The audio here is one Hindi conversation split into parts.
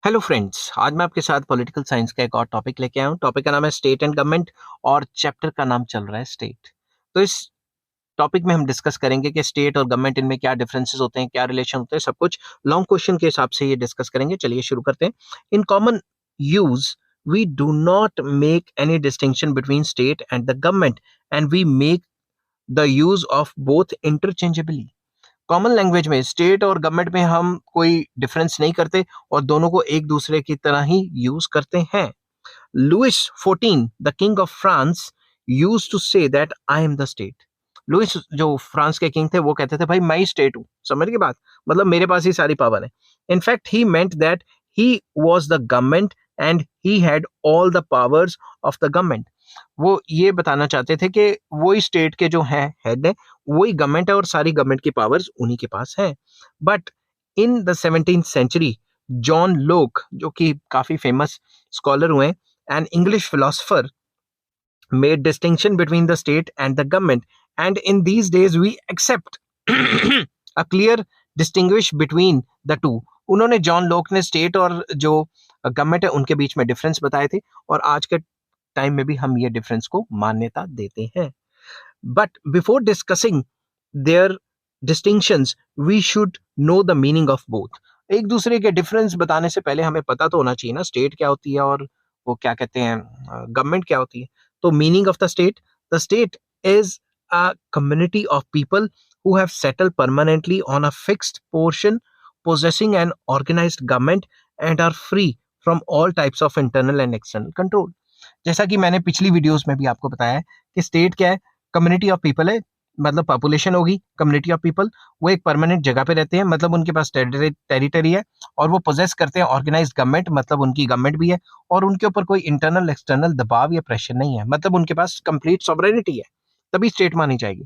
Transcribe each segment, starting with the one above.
हेलो फ्रेंड्स, आज मैं आपके साथ पॉलिटिकल साइंस का एक और टॉपिक लेके आया हूँ। टॉपिक का नाम है स्टेट एंड गवर्नमेंट और चैप्टर का नाम चल रहा है स्टेट। तो इस टॉपिक में हम डिस्कस करेंगे कि स्टेट और गवर्नमेंट इनमें क्या डिफरेंसेस होते हैं, क्या रिलेशन होते हैं, सब कुछ लॉन्ग क्वेश्चन के हिसाब से ये डिस्कस करेंगे। चलिए शुरू करते हैं। In common use we do not make any distinction between state and the government and we make the use of both interchangeably. Common language में स्टेट और गवर्नमेंट में हम कोई डिफरेंस नहीं करते और दोनों को एक दूसरे की तरह ही यूज करते हैं। Louis 14 the king of France use to say that I am the state. Louis जो फ्रांस के किंग थे वो कहते थे भाई मैं ही स्टेट हूँ। समझ के बात, मतलब मेरे पास ही सारी पावर है। In fact he meant that he was the government and he had all the powers of the government. वो ये बताना चाहते थे कि वही स्टेट के जो हैं हेड है, वही गवर्नमेंट है और सारी गवर्नमेंट की पावर्स उन्हीं के पास हैं। But in the 17th century John Locke, जो कि काफी फेमस स्कॉलर हुए, an English philosopher, made distinction between the state and the government, and in these days we accept a clear distinguish between the two। उन्होंने जॉन लोक ने स्टेट और जो गवर्नमेंट है उनके बीच में डिफरेंस बताए थे और आज के टाइम में भी हम ये डिफरेंस को मान्यता देते हैं। But before discussing their distinctions we should know the meaning of both. एक दूसरे के डिफरेंस बताने से पहले हमें पता तो होना चाहिए ना स्टेट क्या होती है और वो क्या कहते हैं गवर्नमेंट क्या होती है। तो meaning of the state is a community of people who have settled permanently on a fixed portion, possessing an organized government and are free from all types of internal and external control। जैसा कि मैंने पिछली वीडियोस में भी आपको बताया है कि स्टेट क्या है, कम्युनिटी ऑफ पीपल है, मतलब पॉपुलेशन होगी कम्युनिटी ऑफ पीपल, वो एक परमानेंट जगह पे रहते हैं, मतलब उनके पास टेरिटरी है और वो पोजेस करते हैं ऑर्गेनाइज्ड गवर्नमेंट, मतलब उनकी गवर्नमेंट भी है और उनके ऊपर कोई इंटरनल एक्सटर्नल दबाव या प्रेशर नहीं है, मतलब उनके पास कंप्लीट सॉवरेनिटी है, तभी स्टेट मानी जाएगी।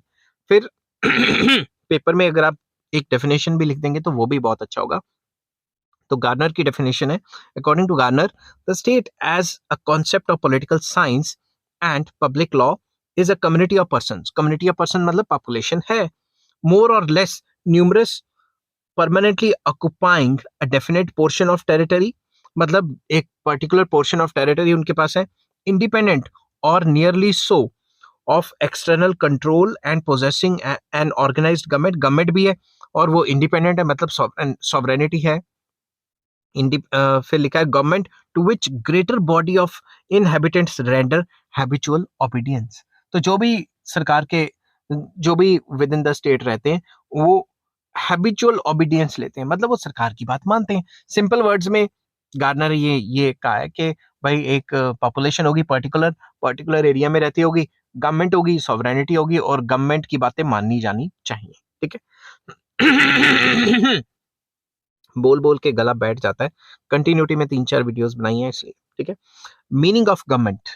फिर पेपर में अगर आप एक डेफिनेशन भी लिख देंगे तो वो भी बहुत अच्छा होगा। तो गार्नर की डेफिनेशन है, according to Garner, the state as a concept of political science and public law is a community of persons. Community of person मतलब पॉपुलेशन है, मोर और less numerous, permanently occupying a definite portion of territory, मतलब एक पर्टिकुलर पोर्शन ऑफ टेरिटरी उनके पास है, इंडिपेंडेंट और nearly so of external control and possessing an organized government, government भी है और वो इंडिपेंडेंट है, मतलब सॉवरेनिटी है। फिर लिखा है government to which greater body of inhabitants render habitual obedience. तो जो भी सरकार के, जो भी विद इन द स्टेट रहते हैं वो हैबिचुअल ओबीडियंस लेते हैं, मतलब वो सरकार की बात मानते हैं। सिंपल वर्ड्स में गार्नर ये कहा है कि भाई एक पॉपुलेशन होगी, पर्टिकुलर पर्टिकुलर एरिया में रहती होगी, गवर्नमेंट होगी, सॉवरेनिटी होगी और गवर्नमेंट की बातें माननी जानी चाहिए। ठीक है। बोल बोल के गला बैठ जाता है, कंटिन्यूटी में 3-4 वीडियोस बनाई हैं इसलिए। ठीक है। मीनिंग ऑफ गवर्नमेंट,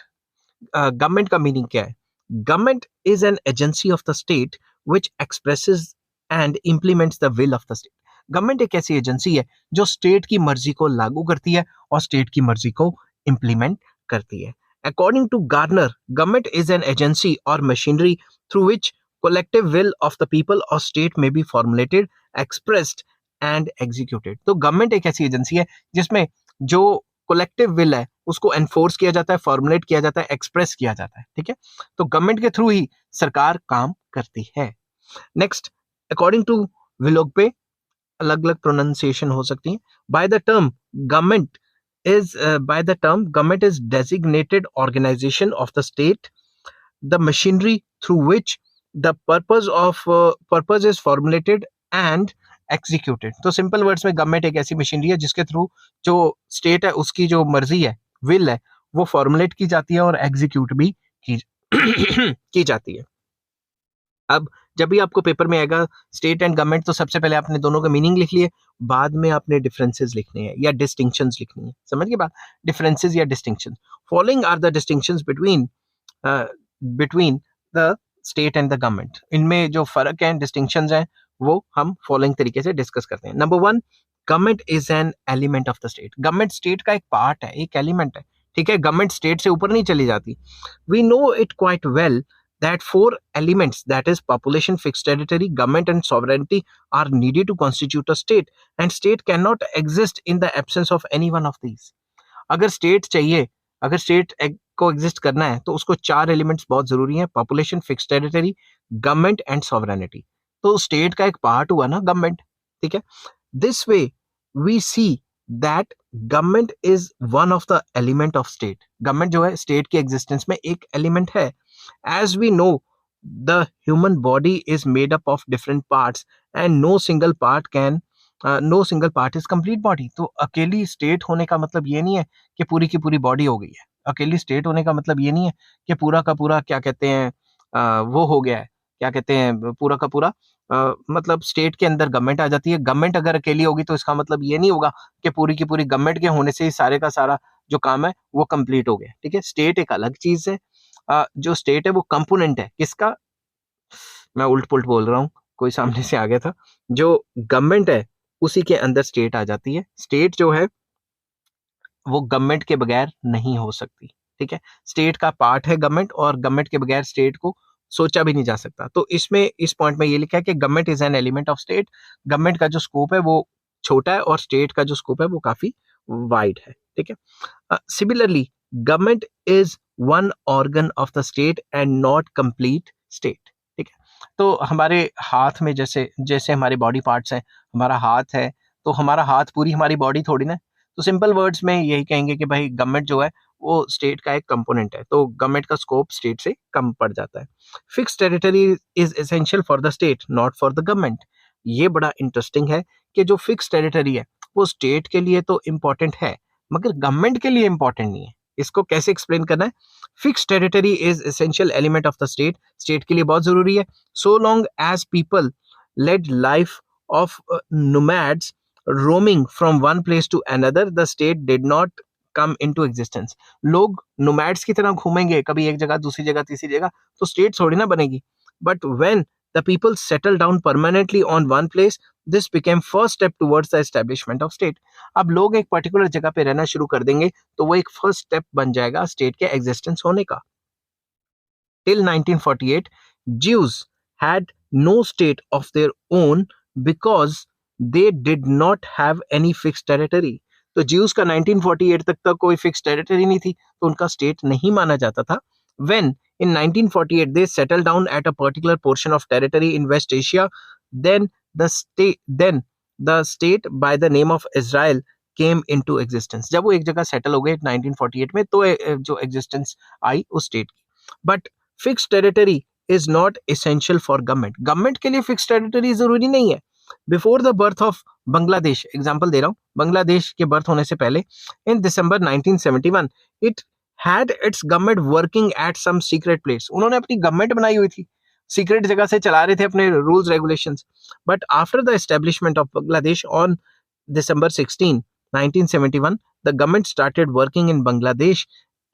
गवर्नमेंट का मीनिंग क्या है? Government is an agency of the state which expresses and implements the will of the state. Government एक ऐसी एजेंसी है जो स्टेट की मर्जी को लागू करती है और स्टेट की मर्जी को इम्प्लीमेंट करती है। According to Garner, government is an agency और machinery through which collective will of the people or state may be formulated, expressed and executed। तो गवर्नमेंट एक ऐसी एजेंसी है जिसमें जो कोलेक्टिव विल है उसको एनफोर्स किया जाता है, फॉर्मुलेट किया जाता है, एक्सप्रेस किया जाता है। ठीक है, तो गवर्नमेंट के थ्रू ही सरकार काम करती है। नेक्स्ट, अकॉर्डिंग टू विलोगबे, अलग अलग प्रोनाउंसिएशन हो सकती है। By the term government is designated organization of the state, the machinery through which the purpose is formulated and executed। तो सिंपल वर्ड्स में गवर्नमेंट एक ऐसी मशीनरी है जिसके थ्रू जो स्टेट है उसकी जो मर्जी है, विल है, वो फॉर्मुलेट की जाती है और एग्जीक्यूट भी की की जाती है। अब जब भी आपको पेपर में आएगा स्टेट एंड गवर्नमेंट, तो सबसे पहले आपने दोनों का मीनिंग लिख लिए, बाद में आपने डिफरेंसेस लिखने हैं या डिस्टिंक्शंस लिखनी है। समझ के बाद, डिफरेंसेस या distinctions, following are the distinctions between the state and the government. इनमें जो फर्क है, डिस्टिंक्शंस हैं, वो हम फॉलोइंग तरीके से डिस्कस करते हैं। Number 1, government is an element of the state. Government state का एक पार्ट है, एक एलिमेंट है। ठीक है, गवर्नमेंट स्टेट से ऊपर नहीं चली जाती। We know it quite well that four elements, that is population, fixed territory, government and sovereignty, are needed to constitute a state, and state cannot exist in the absence of any one of these. अगर स्टेट चाहिए, अगर स्टेट को एग्जिस्ट करना है तो उसको चार एलिमेंट्स बहुत जरूरी हैं: population, fix territory, government and sovereignty. तो स्टेट का एक पार्ट हुआ ना गवर्नमेंट, ठीक है। This way we see that government is one of the element of state. Government जो है स्टेट के एग्जिस्टेंस में एक एलिमेंट है। As we know, the human body is made up of different parts and no single part is complete body. तो अकेली स्टेट होने का मतलब ये नहीं है कि पूरी की पूरी बॉडी हो गई है। अकेली स्टेट होने का मतलब ये नहीं है कि पूरा का पूरा क्या कहते हैं वो हो गया है, क्या कहते हैं पूरा का पूरा मतलब स्टेट के अंदर गवर्नमेंट आ जाती है। गवर्नमेंट अगर अकेली होगी तो इसका मतलब ये नहीं होगा कि पूरी की पूरी गवर्नमेंट के होने से ही सारे का सारा जो काम है वो कंप्लीट हो गया, ठीक है। स्टेट एक अलग चीज है। जो स्टेट है वो कंपोनेंट है किसका, मैं उल्ट पुल्ट बोल रहा हूँ, कोई सामने से आ गया था। जो गवर्नमेंट है उसी के अंदर स्टेट आ जाती है। स्टेट जो है वो गवर्नमेंट के बगैर नहीं हो सकती, ठीक है। स्टेट का पार्ट है गवर्नमेंट, और गवर्नमेंट के बगैर स्टेट को सोचा भी नहीं जा सकता। तो इसमें इस पॉइंट में ये लिखा है कि government is an element of state. Government का जो स्कोप है वो छोटा है और स्टेट का जो स्कोप है वो काफी वाइड है, ठीक है। Similarly government is one organ of the state and not complete state, ठीक है। तो हमारे हाथ में जैसे जैसे हमारे बॉडी पार्ट्स हैं, हमारा हाथ है तो हमारा हाथ पूरी हमारी बॉडी थोड़ी ना है। तो सिंपल वर्ड्स में यही कहेंगे कि भाई गवर्नमेंट जो है वो स्टेट का एक कंपोनेंट है, तो गवर्नमेंट का स्कोप स्टेट से कम पड़ जाता है। Fix territory is essential for the state not for the government. ये बड़ा इंटरेस्टिंग है कि जो फिक्स टेरिटरी है वो स्टेट के लिए तो इम्पोर्टेंट है मगर गवर्नमेंट के लिए इम्पोर्टेंट नहीं है। इसको कैसे एक्सप्लेन करना है? Fix territory is essential element of the state, state के लिए बहुत जरूरी है। So long as people led life of nomads roaming from one place to another, the state did not come into existence. लोग nomads की तरह घूमेंगे कभी एक जगह दूसरी जगह तीसरी जगह, तो स्टेट थोड़ी ना बनेगी। But when the people settle down permanently on one place, this became first step towards the establishment of state. अब लोग एक पर्टिकुलर जगह पे रहना शुरू कर देंगे तो वो एक फर्स्ट स्टेप बन जाएगा स्टेट के एग्जिस्टेंस होने का। Till 1948, Jews had no state of their own because they did not have any fixed territory. तो ज्यूज का 1948 तक कोई फिक्स टेरिटरी नहीं थी, तो उनका स्टेट नहीं माना जाता था। When in 1948 they settled down at a particular portion of territory in West Asia, then the state by the name of Israel came into existence. जब वो एक जगह सेटल हो गए 1948 में तो जो एग्जिस्टेंस आई उस स्टेट की। But fix territory is not essential for government. Government के लिए फिक्स टेरिटरी जरूरी नहीं है। Before the birth of Bangladesh, example दे रहा हूं, बांग्लादेश के बर्थ होने से पहले in December 1971 it had its government working at some secret place. उन्होंने अपनी गवर्नमेंट बनाई हुई थी, सीक्रेट जगह से चला रहे थे अपने rules regulations. But after the establishment of Bangladesh on December 16, 1971, the government started working in Bangladesh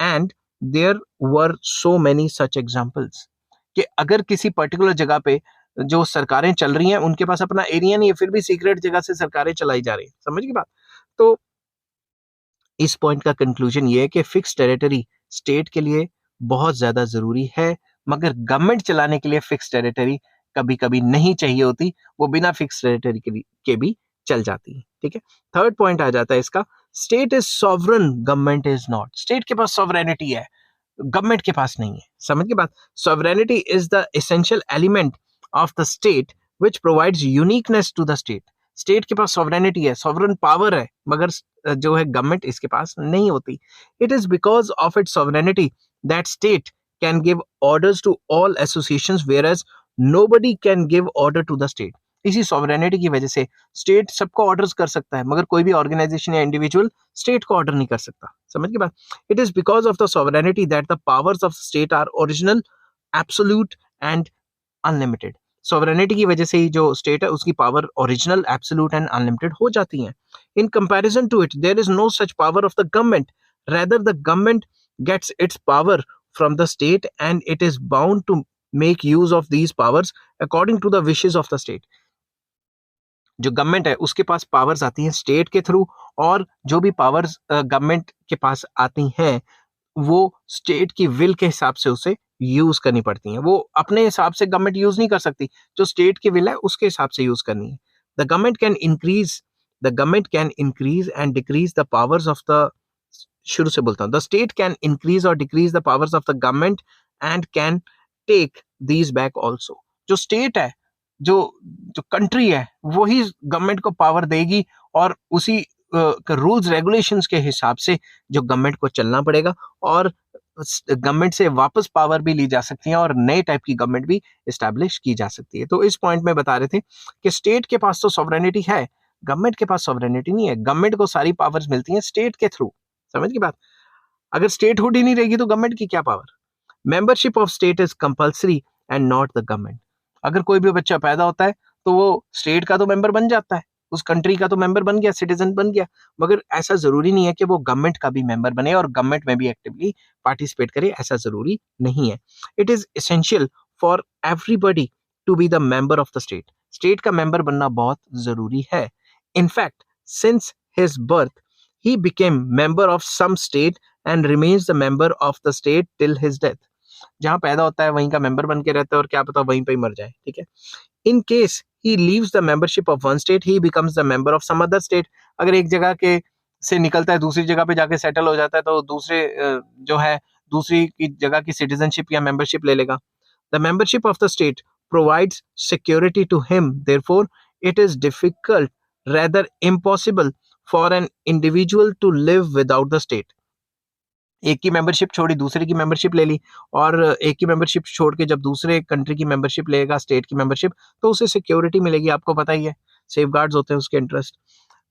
and there were so many such examples कि अगर किसी पर्टिकुलर जगह पे जो सरकारें चल रही हैं उनके पास अपना एरिया नहीं है फिर भी सीक्रेट जगह से सरकारें चलाई जा रही हैं, समझ की बात। तो इस पॉइंट का कंक्लूजन ये है कि फिक्स टेरिटरी स्टेट के लिए बहुत ज्यादा जरूरी है मगर गवर्नमेंट चलाने के लिए फिक्स टेरिटरी कभी कभी नहीं चाहिए होती, वो बिना फिक्स टेरिटरी के भी चल जाती है, ठीक है। थर्ड पॉइंट आ जाता है इसका, state is sovereign, government is not. State के पास सॉवरेनिटी है, गवर्नमेंट के पास नहीं है, समझ के बात। Sovereignty is the essential element of the state which provides uniqueness to the state. State के पास सॉवरेनिटी है, सॉवरन पावर है, मगर जो है गवर्नमेंट इसके पास नहीं होती। It is because of its sovereignty that state can give orders to all associations whereas nobody can give order to the state. इसी सॉवरेनिटी की वजह से स्टेट सबको ऑर्डर्स कर सकता है मगर कोई भी ऑर्गेनाइजेशन या इंडिविजुअल स्टेट को ऑर्डर नहीं कर सकता, समझ के बात। It is because of the sovereignty that the powers of state are original, absolute and unlimited. Sovereignty की वजह से ही जो स्टेट है उसकी power original, absolute and unlimited हो जाती है। In comparison to it there is no such power of the government, rather the government gets its power from the state and it is bound to make use of these powers according to the wishes of the state. जो गवर्नमेंट है उसके पास पावर्स आती हैं स्टेट के थ्रू, और जो भी पावर्स गवर्नमेंट के पास आती हैं वो स्टेट की विल के हिसाब से उसे यूज करनी पड़ती हैं। वो अपने हिसाब से गवर्नमेंट यूज नहीं कर सकती, जो स्टेट की विल है उसके हिसाब से यूज करनी है। The government can increase the government can increase and decrease the powers of the शुरू से बोलता हूँ, द स्टेट कैन इंक्रीज और decrease the powers of the government and can take these back also. जो स्टेट है, जो जो कंट्री है, वही गवर्नमेंट को पावर देगी और उसी रूल्स रेगुलेशंस के हिसाब से जो गवर्नमेंट को चलना पड़ेगा, और गवर्नमेंट से वापस पावर भी ली जा सकती है और नए टाइप की गवर्नमेंट भी इस्टेब्लिश की जा सकती है। तो इस पॉइंट में बता रहे थे कि स्टेट के पास तो सॉवरेनिटी है, गवर्नमेंट के पास सॉवरेनिटी नहीं है। गवर्नमेंट को सारी पावर्स मिलती हैं स्टेट के थ्रू। समझ की बात? अगर स्टेटहुड ही नहीं रहेगी तो गवर्नमेंट की क्या power? Membership of state is compulsory and not the government. अगर कोई भी बच्चा पैदा होता है तो वो स्टेट का तो मेंबर बन जाता है, उस कंट्री का तो मेंबर बन गया, सिटीजन बन गया, मगर ऐसा जरूरी नहीं है कि वो गवर्नमेंट का भी मेंबर बने और गवर्नमेंट में भी एक्टिवली पार्टिसिपेट करे, ऐसा जरूरी नहीं है। It is essential for everybody to be the member of the state. State का मेंबर बनना बहुत जरूरी है। In fact since his birth he became member of some state and remains the member of the state till his death. जहां पैदा होता है वहीं का मेंबर बन के रहता है और क्या पता वहीं पे ही मर जाए। ठीक है। In case he leaves the membership of one state he becomes the member of some other state. अगर एक जगह के से निकलता है दूसरी जगह पे जाके सेटल हो जाता है तो दूसरे जो है दूसरी की जगह की सिटीजनशिप या मेंबरशिप ले लेगा। The membership of the state provides security to him. Therefore, it is difficult, rather impossible, for an individual to live without the state. एक की मेंबरशिप छोड़ी दूसरे की मेंबरशिप ले ली, और एक की मेंबरशिप छोड़ के जब दूसरे कंट्री की मेंबरशिप लेगा, स्टेट की मेंबरशिप, तो उसे सिक्योरिटी मिलेगी। आपको पता ही है, सेफ गार्ड्स होते हैं उसके interest.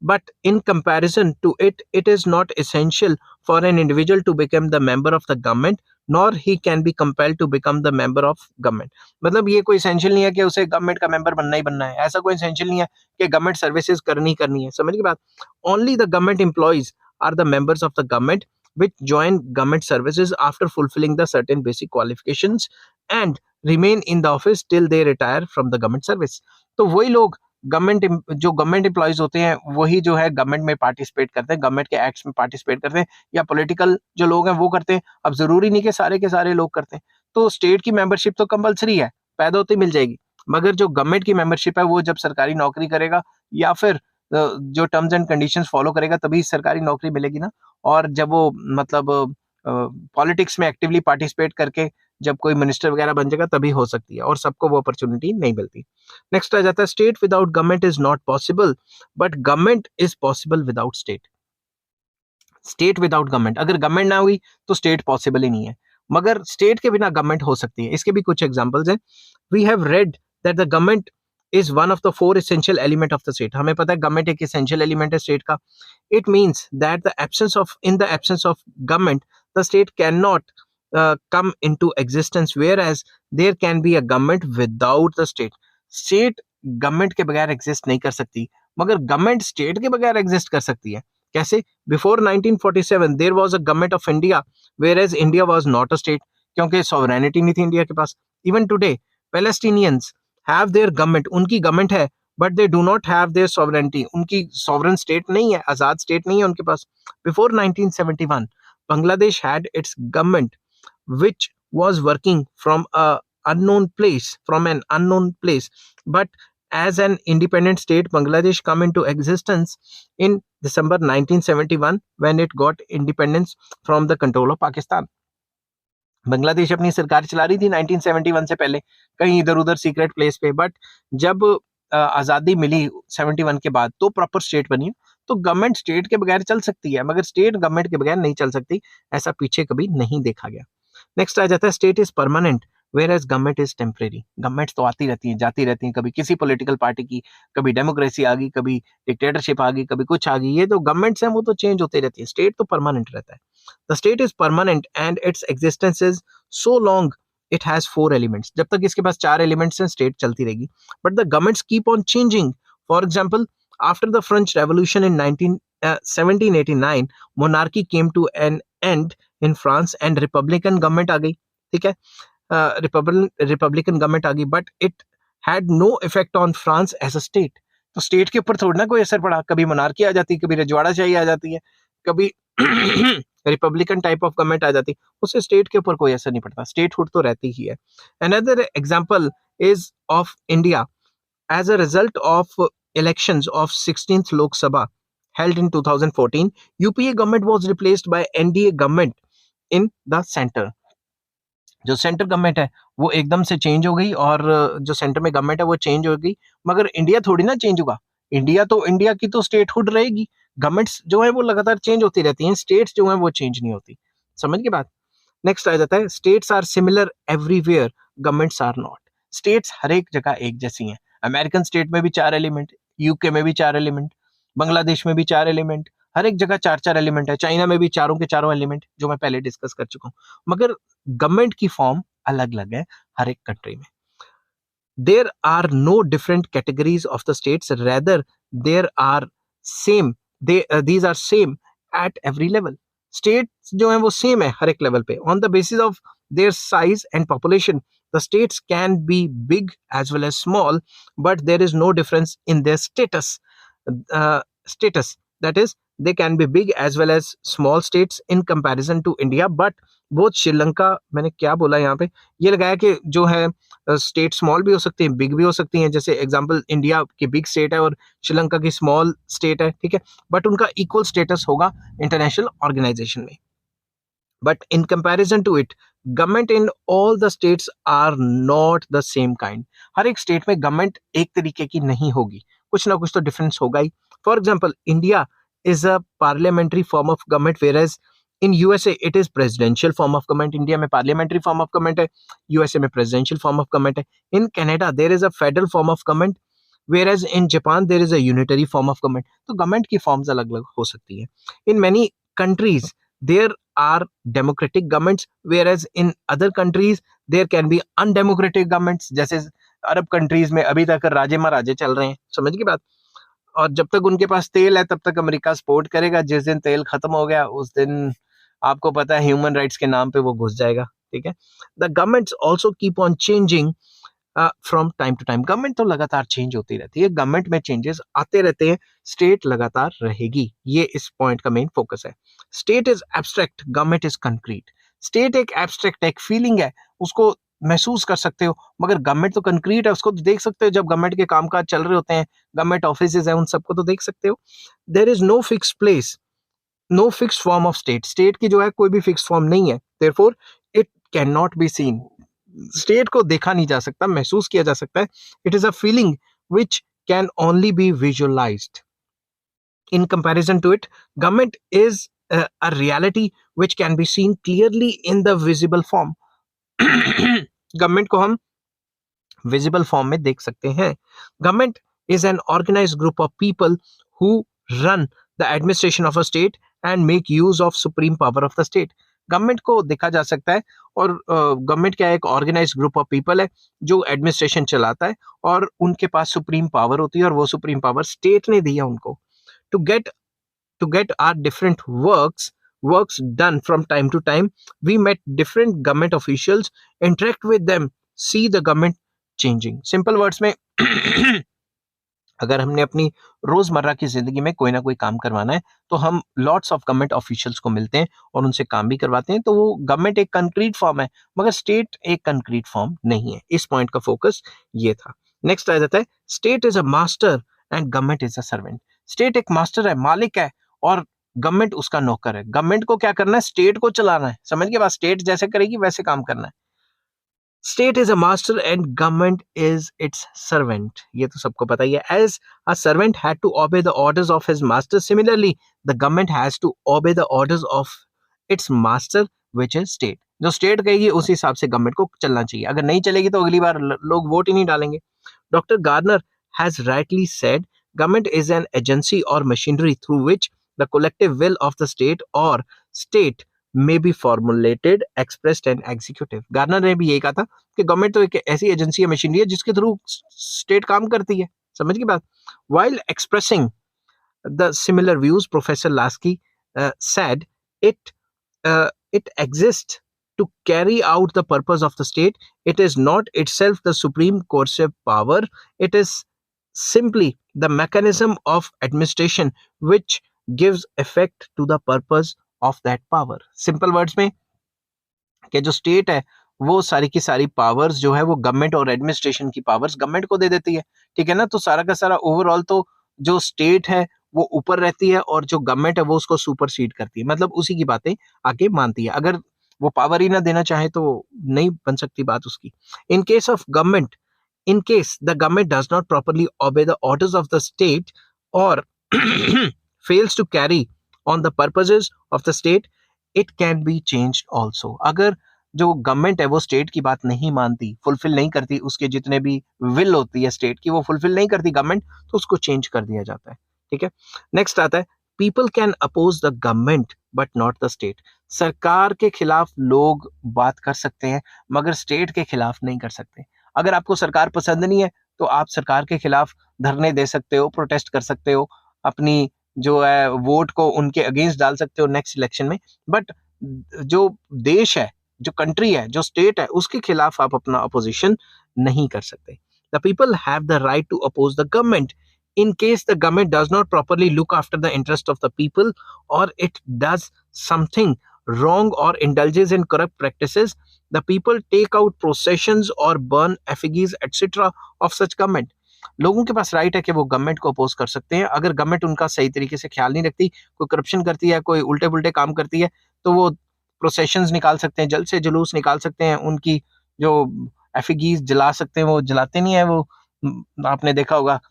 But in comparison to it, it is not essential for an individual to become the member of the government, nor he can be compelled to become the member of government. मतलब ये कोई essential नहीं है कि उसे गवर्नमेंट का मेंबर बनना ही बनना है, ऐसा कोई essential नहीं है कि गवर्नमेंट सर्विसेज करनी ही करनी है। समझ की बात? Only the government employees are the members of the government which join government services after fulfilling the certain basic qualifications and remain in the office till they retire from the government service. तो वही लोग जो गवर्नमेंट एम्प्लॉयज होते हैं वही जो है गवर्नमेंट में पार्टिसिपेट करते हैं, गवर्नमेंट के एक्ट्स में पार्टिसिपेट करते हैं, या पॉलिटिकल जो लोग हैं वो करते हैं। अब जरूरी नहीं कि सारे के सारे लोग करते हैं। तो स्टेट की मेंबरशिप तो कंपलसरी है, पैदा होते ही मिल जाएगी, मगर जो गवर्नमेंट की मेंबरशिप है वो जब सरकारी नौकरी करेगा या फिर जो टर्म्स एंड कंडीशंस फॉलो करेगा तभी सरकारी नौकरी मिलेगी ना। और जब वो मतलब पॉलिटिक्स में एक्टिवली पार्टिसिपेट करके जब कोई मिनिस्टर वगैरह बन जाएगा तभी हो सकती है, और सबको वो अपॉर्चुनिटी नहीं मिलती। नेक्स्ट आ जाता है state without government is not possible but government is possible without state. State without government, अगर गवर्नमेंट ना हुई तो स्टेट पॉसिबल ही नहीं है, मगर स्टेट के बिना गवर्नमेंट हो सकती है। इसके भी कुछ एग्जांपल्स हैं। We have read that the government is one of the 4 essential element of the state. हमें पता है गवर्नमेंट एक एसेंशियल एलिमेंट है स्टेट का। It means that the absence of in the absence of government the state can not come into existence, whereas there can be a government without the state. State government के बगैर एग्जिस्ट नहीं कर सकती, मगर गवर्नमेंट स्टेट के बगैर एग्जिस्ट कर सकती है। कैसे? Before 1947 there was a government of India whereas India was not a state, क्योंकि सॉवरेनिटी नहीं थी इंडिया के पास। Even today Palestinians have their government, उनकी गवर्नमेंट है, but they do not have their sovereignty, उनकी सॉवरेन स्टेट नहीं है, आजाद स्टेट नहीं है उनके पास। Before 1971 Bangladesh had its government which was working from an unknown place, but as an independent state Bangladesh come into existence in December 1971 when it got independence from the control of Pakistan. Bangladesh अपनी सरकार चला रही थी 1971 से पहले कहीं इधर उधर सीक्रेट प्लेस पे, बट जब आजादी मिली 71 के बाद तो प्रॉपर स्टेट बनी। तो गवर्नमेंट स्टेट के बगैर चल सकती है, मगर स्टेट गवर्नमेंट के बगैर नहीं चल सकती, ऐसा पीछे कभी नहीं देखा गया। नेक्स्ट आ जाता है state is permanent whereas government is temporary. Government तो आती रहती है जाती रहती है, कभी किसी पॉलिटिकल पार्टी की, कभी डेमोक्रेसी आ गई, कभी डिक्टेटरशिप आ गई, कभी कुछ आ गई। ये तो गवर्नमेंट्स हैं वो तो चेंज होती रहती है, स्टेट तो परमानेंट रहता है। The state is permanent and its existence is so long it has 4 elements. जब तक इसके पास 4 एलिमेंट्स हैं स्टेट चलती रहेगी, but the governments keep on changing. For example after the French revolution in 1789 monarchy came to an end in France and republican government आ गई। ठीक है, रिपब्लिकन गवर्नमेंट आ गई, but it had no effect on France as a state. तो स्टेट के ऊपर थोड़ा ना कोई असर पड़ा, कभी मोनार्की आ जाती, कभी रजवाड़ाशाही आ जाती है, कभी रिपब्लिकन टाइप ऑफ गवर्नमेंट आ जाती, उससे स्टेट के ऊपर कोई असर नहीं पड़ता, स्टेटहुड तो रहती ही है। Another example is of India. As a result of elections of 16th Lok Sabha held in 2014, UPA government was replaced by NDA government in the center. जो सेंटर गवर्नमेंट है वो एकदम से चेंज हो गई और जो सेंटर में गवर्नमेंट है वो चेंज हो गई, मगर इंडिया थोड़ी ना चेंज होगा। इंडिया की तो स्टेटहुड रहेगी, गवर्नमेंट्स जो है वो लगातार चेंज होती रहती हैं, स्टेट्स जो है वो चेंज नहीं होती। समझ की बात। नेक्स्ट आ जाता है, states are similar everywhere, governments are not. States हर एक जगह एक जैसी हैं। अमेरिकन स्टेट में भी 4 एलिमेंट, यूके में भी 4 एलिमेंट, बांग्लादेश में भी 4 एलिमेंट, हर एक जगह 4 4 एलिमेंट है। चाइना में भी चारों के चारों एलिमेंट, जो मैं पहले डिस्कस कर चुका हूँ, मगर गवर्नमेंट की फॉर्म अलग अलग है हर एक कंट्री में। There are no different categories of the states, rather there are same, these are same at every level. States जो है वो सेम है हर एक लेवल पे। On the basis of their size and population, the states can be big as well as small, but there is no difference in their status. That is, they can be big as well as small states in comparison to India, but both Sri Lanka, मैंने क्या बोला यहाँ पे, ये लगाया कि जो है स्टेट स्मॉल भी हो सकती हैं, बिग भी हो सकती हैं। जैसे एग्जांपल, इंडिया की बिग स्टेट है और श्रीलंका की स्मॉल स्टेट है, ठीक है, बट उनका इक्वल स्टेटस होगा इंटरनेशनल ऑर्गेनाइजेशन में। But in comparison to it, government in all the states are not the same kind. हर एक स्टेट में गवर्नमेंट एक तरीके की नहीं होगी, कुछ ना कुछ तो डिफरेंस होगा ही। For example, India is a parliamentary form of government, whereas in USA it is presidential form of government. India में पार्लियामेंट्री फॉर्म ऑफ गवर्नमेंट है, यूएसए में प्रेसिडेंशियल फॉर्म ऑफ गवर्नमेंट है। In Canada there is a federal form of government, whereas in Japan there is a unitary form of government. तो गवर्नमेंट की फॉर्म्स अलग अलग हो सकती है। In many countries there are democratic governments, whereas in other countries there can be undemocratic governments। जैसे अरब कंट्रीज में अभी तक राजे महाराजे चल रहे हैं, समझ की बात। और जब तक उनके पास तेल है तब तक अमेरिका सपोर्ट करेगा, जिस दिन तेल खत्म हो गया उस दिन आपको पता है ह्यूमन राइट्स के नाम पे वो घुस जाएगा, ठीक है। The governments also keep on changing from time to time. Government तो लगातार चेंज होती रहती है, गवर्नमेंट में चेंजेस आते रहते हैं, स्टेट लगातार रहेगी, ये इस पॉइंट का मेन फोकस है। State is abstract, government is concrete. State एक एब्स्ट्रैक्ट है, एक फीलिंग है, उसको महसूस कर सकते हो, मगर गवर्नमेंट तो कंक्रीट है, उसको तो देख सकते हो। जब गवर्नमेंट के कामकाज चल रहे होते हैं, गवर्नमेंट ऑफिसेज हैं, उन सबको तो देख सकते हो। There is no fix place, no fix form of state. State की जो है कोई भी फिक्स फॉर्म नहीं है, therefore it can not be seen. State को देखा नहीं जा सकता, महसूस किया जा सकता है। It is a feeling which can only be visualized. In comparison to it, government is a reality which can be seen clearly in the visible form। Government को हम विजिबल फॉर्म में देख सकते हैं। Government is an organized group of people who run the administration of a state and make use of supreme power of the state. Government को देखा जा सकता है, और गवर्नमेंट क्या है, एक ऑर्गेनाइज्ड ग्रुप ऑफ पीपल है जो एडमिनिस्ट्रेशन चलाता है, और उनके पास सुप्रीम पावर होती है, और वो सुप्रीम पावर स्टेट ने दी है उनको। To get our different works done from time to time, we met different government officials, interact with them, see the government changing। Simple words में अगर हमने अपनी रोजमर्रा की जिंदगी में कोई ना कोई काम करवाना है तो हम लॉट्स ऑफ गवर्नमेंट ऑफिशियल्स को मिलते हैं और उनसे काम भी करवाते हैं। तो वो गवर्नमेंट एक कंक्रीट फॉर्म है, मगर स्टेट एक कंक्रीट फॉर्म नहीं है। इस पॉइंट का फोकस ये था। नेक्स्ट आ जाता है, state is a master and government is a servant. State एक मास्टर है, मालिक है, और गवर्नमेंट उसका नौकर है। गवर्नमेंट को क्या करना है, स्टेट को चलाना है। समझ के बाद, स्टेट जैसे करेगी वैसे काम करना है। State is a master and government is its servant, ये तो सबको पता ही है। As a servant had to obey the orders of his master, similarly the government has to obey the orders of its master which is state. जो स्टेट कहेगी उस हिसाब से गवर्नमेंट को चलना चाहिए, अगर नहीं चलेगी तो अगली बार लोग वोट ही नहीं डालेंगे। Doctor Garner has rightly said, government is an agency or machinery through which the collective will of the state or state may be formulated, expressed and executed। Garner ने भी यही कहा था कि गवर्नमेंट तो एक ऐसी एजेंसी या मशीनरी है जिसके थ्रू स्टेट काम करती है। समझ की बात। while expressing the similar views, Professor Lasky said it exists to carry out the purpose of the state. It is not itself the supreme coercive power, it is simply the mechanism of administration which gives effect to the purpose of that power. Simple words में कि जो स्टेट है वो सारी की सारी पावर्स जो है वो गवर्नमेंट और एडमिनिस्ट्रेशन की पावर्स गवर्नमेंट को दे देती है, ठीक है ना। तो सारा का सारा ओवरऑल तो जो स्टेट है वो ऊपर रहती है और जो गवर्नमेंट है वो उसको सुपरसीड करती है, मतलब उसी की बातें आके मानती है। अगर वो पावर ही ना देना चाहे तो नहीं बन सकती बात उसकी। In case of government, in case the government does not properly obey the orders of the state or fails to carry on the purposes of the state, it can be changed also। अगर जो गवर्नमेंट है वो स्टेट की बात नहीं मानती, फुलफिल नहीं करती, उसके जितने भी विल होती है स्टेट की वो फुलफिल नहीं करती गवर्नमेंट, तो उसको चेंज कर दिया जाता है, ठीक है। नेक्स्ट आता है people can oppose the government but not the state. सरकार के खिलाफ लोग बात कर सकते हैं मगर स्टेट के खिलाफ नहीं कर सकते। अगर आपको सरकार पसंद नहीं है तो आप सरकार के खिलाफ धरने दे सकते हो, प्रोटेस्ट कर सकते हो, अपनी जो है वोट को उनके अगेंस्ट डाल सकते हो नेक्स्ट इलेक्शन में। बट जो देश है, जो कंट्री है, जो स्टेट है, उसके खिलाफ आप अपना अपोजिशन नहीं कर सकते। The people have the right to oppose the government in case the government does not properly look after the interest of the people or it does something wrong or indulges in corrupt practices, the people take out processions or burn effigies etc of such government। लोगों के पास राइट है कि वो गवर्नमेंट को अपोज कर सकते हैं अगर गवर्नमेंट उनका सही तरीके से ख्याल नहीं रखती, कोई करप्शन करती है, कोई उल्टे पुल्टे काम करती है, तो वो प्रोसेशंस निकाल सकते हैं, जल्द से जुलूस निकाल सकते हैं, उनकी जो एफिगीज जला सकते हैं, वो जलाते नहीं है वो। आपने देखा होगा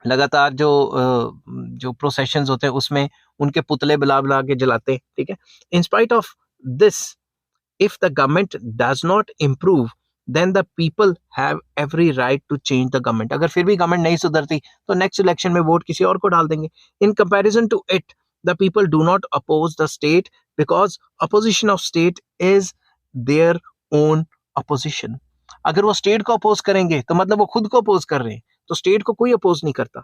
लगातार जो प्रोसेशंस होते हैं उसमें उनके पुतले बुला बुला के जलाते हैं, ठीक है। In spite of this, if the government does not improve then the people have every right to change the government। अगर फिर भी गवर्नमेंट नहीं सुधरती तो नेक्स्ट इलेक्शन में वोट किसी और को डाल देंगे। In comparison to it the people do not oppose the state because opposition of state is their own opposition। अगर वो स्टेट को अपोज करेंगे तो मतलब वो खुद को अपोज कर रहे हैं, तो स्टेट को कोई अपोज नहीं करता।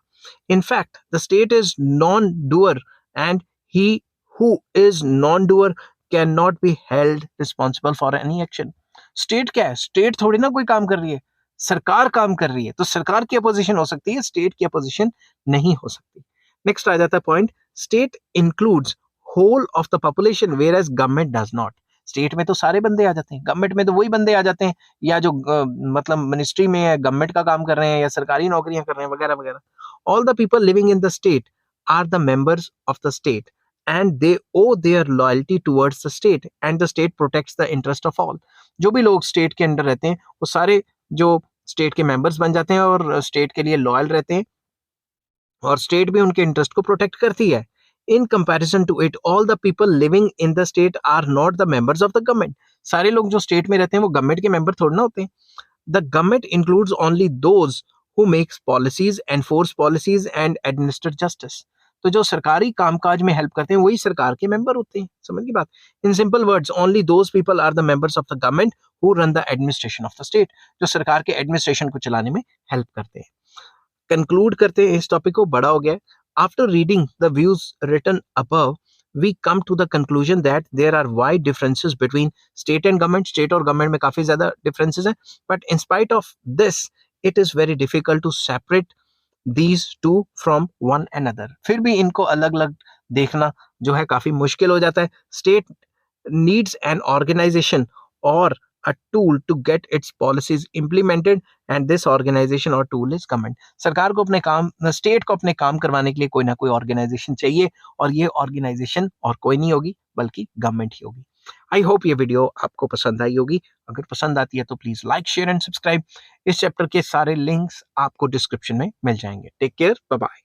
In fact the state is non doer and he who is non doer can not be held responsible for any action. State क्या है? स्टेट थोड़ी ना कोई काम कर रही है, सरकार काम कर रही है, तो सरकार की अपोजिशन हो सकती है, स्टेट की अपोजिशन नहीं हो सकती। नेक्स्ट आ जाता है point, state includes whole of the population whereas government does not. State में तो सारे बंदे आ जाते हैं, गवर्नमेंट में तो वही बंदे आ जाते हैं या जो मतलब मिनिस्ट्री में है, गवर्नमेंट का काम कर रहे हैं या सरकारी नौकरियां कर रहे हैं वगैरह वगैरह। All the people living in the state are the members of the state and they owe their loyalty towards the state and the state protects the interest of all। जो भी लोग स्टेट के अंडर रहते हैं वो सारे जो स्टेट के मेंबर्स बन जाते हैं और स्टेट के लिए लॉयल रहते हैं और स्टेट भी उनके इंटरेस्ट को प्रोटेक्ट करती है। In comparison to it all the people living in the state are not the members of the government. सारे लोग जो स्टेट में रहते हैं वो गवर्नमेंट के मेंबर थोड़ी ना होते हैं। The government includes only those who makes policies, enforce policies and administer justice. तो जो सरकारी कामकाज में हेल्प करते हैं वही सरकार के मेंबर होते हैं, समझ की बात। In simple words only those people are the members of the government who run the administration of the state, जो सरकार के एडमिनिस्ट्रेशन को चलाने में हेल्प करते हैं। कंक्लूड करते हैं इस टॉपिक को, बड़ा हो गया। After reading the views written above we come to the conclusion that there are wide differences between state and government। state और government में काफी ज्यादा differences हैं, but in spite of this it is very difficult to separate these two from one another। फिर भी इनको अलग अलग देखना जो है काफी मुश्किल हो जाता है। state needs an organization or a tool to get its policies implemented and this organization or tool is government। सरकार को अपने काम, स्टेट को अपने काम करवाने के लिए कोई ना कोई ऑर्गेनाइजेशन चाहिए और ये ऑर्गेनाइजेशन और कोई नहीं होगी बल्कि गवर्नमेंट ही होगी। आई होप ये वीडियो आपको पसंद आई होगी। अगर पसंद आती है तो please like, share and subscribe. इस चैप्टर के सारे लिंक्स आपको डिस्क्रिप्शन में मिल जाएंगे। Take care, bye bye.